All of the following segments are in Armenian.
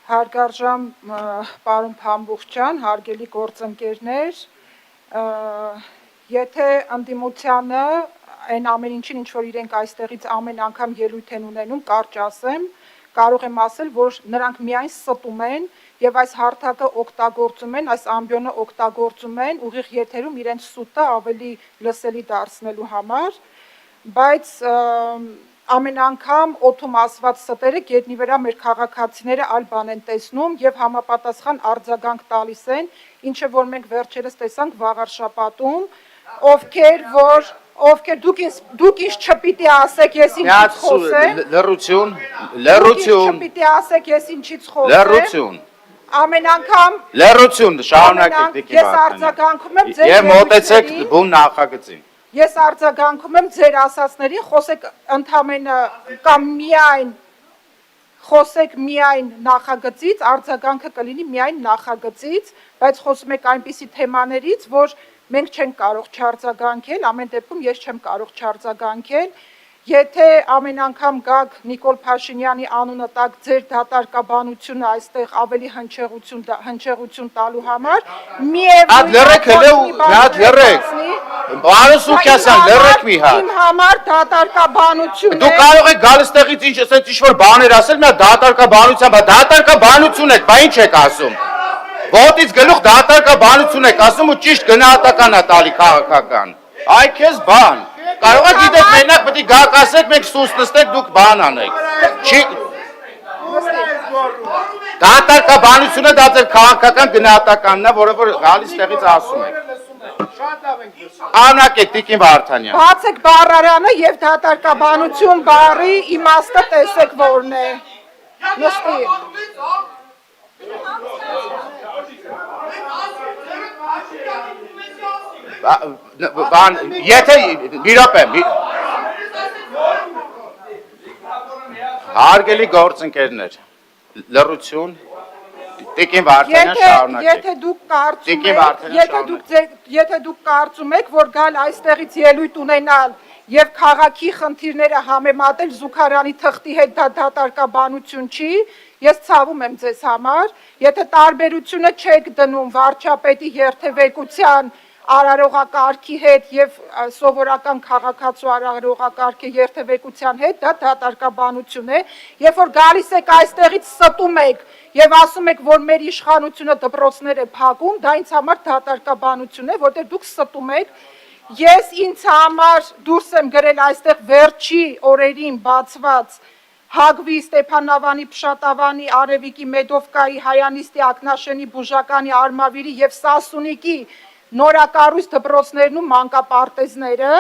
Հարգարժան պարոն Փամբուխջան, հարգելի գործընկերներ, եթե ընդդիմությանը այն ամեն ինչին, ինչ որ իրենք այստեղից ամեն անգամ ելույթ են ունենում, կարճ ասեմ, կարող եմ ասել, որ նրանք միայն ստում են եւ այս հարթակը օգտագործում են, այս ամբիոնը օգտագործում են ուղիղ եթերում իրենց սուտը ավելի լսելի դարձնելու համար, բայց ամեն անգամ օդում ասված ստերը գետնի վրա մեր քաղաքացիները այլ բան են տեսնում եւ համապատասխան արձագանք տալիս են, ինչը որ մենք վերջերս տեսանք Վաղարշապատում, ովքեր դուք ինչ չպիտի ասեք, ես ինչից խոսեմ, լռություն, չպիտի ասեք, ես ինչից խոսեմ, լռություն, ամեն անգամ լռություն, շարունակեք ես արձագանքում եմ ձեր եւ մոտեցեք բուն նախագծին։ Ես արձագանքում եմ ձեր ասածներին, խոսեք ընդամենը կամ միայն խոսեք միայն նախագծից, արձագանքը կլինի միայն նախագծից, բայց խոսում եք այնպիսի թեմաներից, որ մենք չենք կարող չարձագանքել, ամեն դեպքում ես չեմ կարող չարձագանքել, եթե ամեն անգամ գաք Նիկոլ Փաշինյանի անունը տակ ձեր դատարկաբանությունը այստեղ ավելի հնչեղություն տալու համար, Պարոն Սուքիասյան, լռեք մի հատ։ Իմ համար դատարկաբանություն է։ Դուք կարող եք գալ ստեղից ինչ-որ բաներ ասել, մի հատ դատարկաբանությամբ, դատարկաբանություն եք, բա ինչ եք ասում։ Ոտից գլուխ դատարկաբանություն եք ասում ու ճիշտ գնահատական է տալի քաղաքական։ Այ քեզ բան։ Կարող եք գիտեք մենակ պետք է գաք ասեք, մենք սուս նստեք, դուք բան անեք։ Դատարկաբանությունը դա ձեր քաղաքական գնահատականն է, որը որ գալիս տեղից ասում եք։ Շարունակեք Տիկին Վարդանյան։ Բացեք բառարանը եւ դատարկաբանություն բառի իմաստը տեսեք որն է։ Նստի։ Եթե մի րոպե հարգելի գործընկերներ, լռություն, Տիկին Վարդանյան շարունակեք։ Եթե դուք կարծում եք, որ գալ այստեղից ելույթ ունենալ եւ քաղաքի խնդիրները համեմատել Զուգարյանի թղթի հետ դա դատարկաբանություն չի, ես ցավում եմ ձեզ համար, եթե տարբերությունը չեք դնում վարչապետի երթևեկության արարողակարգի հետ եւ սովորական քաղաքացու արարողակարգի երթևեկության հետ, դա դատարկաբանություն է, երբ որ գալիս եք այստեղից ստում եք եւ ասում եք, որ մեր իշխանությունը դպրոցներ է փակում, դա ինձ համար դատարկաբանություն է, որտեղ դուք ստում եք, ես ինձ համար դուրս եմ գրել այստեղ վերջի օրերին բացված Հագվի, Ստեփանավանի, Փշատավանի, Արևիկի, Մեդովկայի, Հայանիստի, Ակնաշենի, Բուժականի, Արմավիրի եւ Սասունիկի նորակառույց դպրոցներն ու մանկապարտեզները,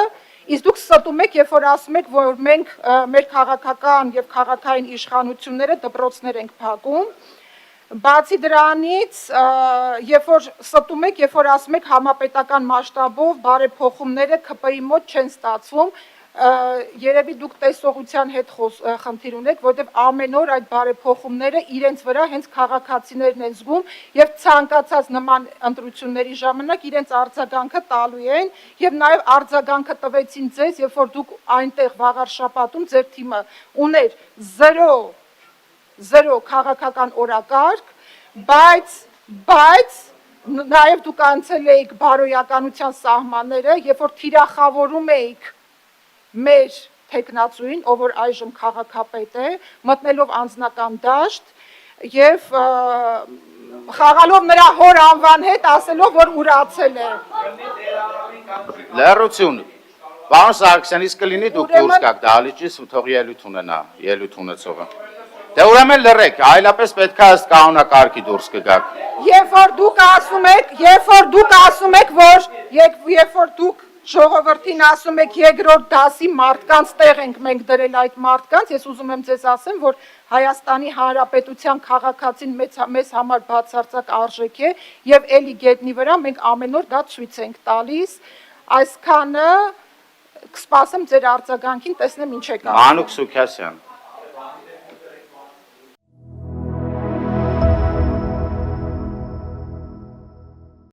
իսկ դուք ստում եք, երբ որ ասում եք, որ մենք մեր քաղաքական եւ քաղաքային իշխանությունները դպրոցներ ենք փակում, բացի դրանից, երբ որ ստում եք, երբ որ ասում եք համապետական մասշտաբով բարեփոխումները ԿՊ-ի մոտ չեն ստացվում, երևի դուք տեսողության հետ խնդիր ունեք, որտեղ ամեն օր այդ բարեփոխումները իրենց վրա հենց քաղաքացիներն են զգում եւ ցանկացած նման ընտրությունների ժամանակ իրենց արձագանքը տալու են եւ նաեւ արձագանքը տվեցին ձեզ, երբ որ դուք այնտեղ Վաղարշապատում ձեր թիմը ուներ 0 քաղաքական օրակարգ, բայց նաեւ դուք անցել էիք բարոյականության սահմանները, երբ որ թիրախավորում էիք մեր թեկնածուին, ով որ այժմ քաղաքապետ է, մտնելով անձնական դաշտ եւ խաղալով նրա հոր անվան հետ, ասելով, որ ուրացել է։ Լռություն։ Պարոն Սարգսյան, իսկ կլինի դուք դուրս գաք դահլիճից ու թող ելույթ ունենա, ելույթ ունեցողը։ Դե ուրեմն լռեք, այլապես պետք է ըստ կանոնակարգի դուրս կգաք։ Երբ որ դուք ժողովրդին ասում եք երկրորդ դասի մարդկանց տեղ ենք մենք դրել այդ մարդկանց, ես ուզում եմ ձեզ ասեմ, որ Հայաստանի Հանրապետության քաղաքացին մեզ համար բացարձակ արժեք է եւ էլի գետնի վրա մենք ամեն օր դա ցույց ենք տալիս, այսքանը կսպասեմ ձեր արձագանքին, տեսնեմ ինչ եք ասում։ Մանուկ Սուքիասյան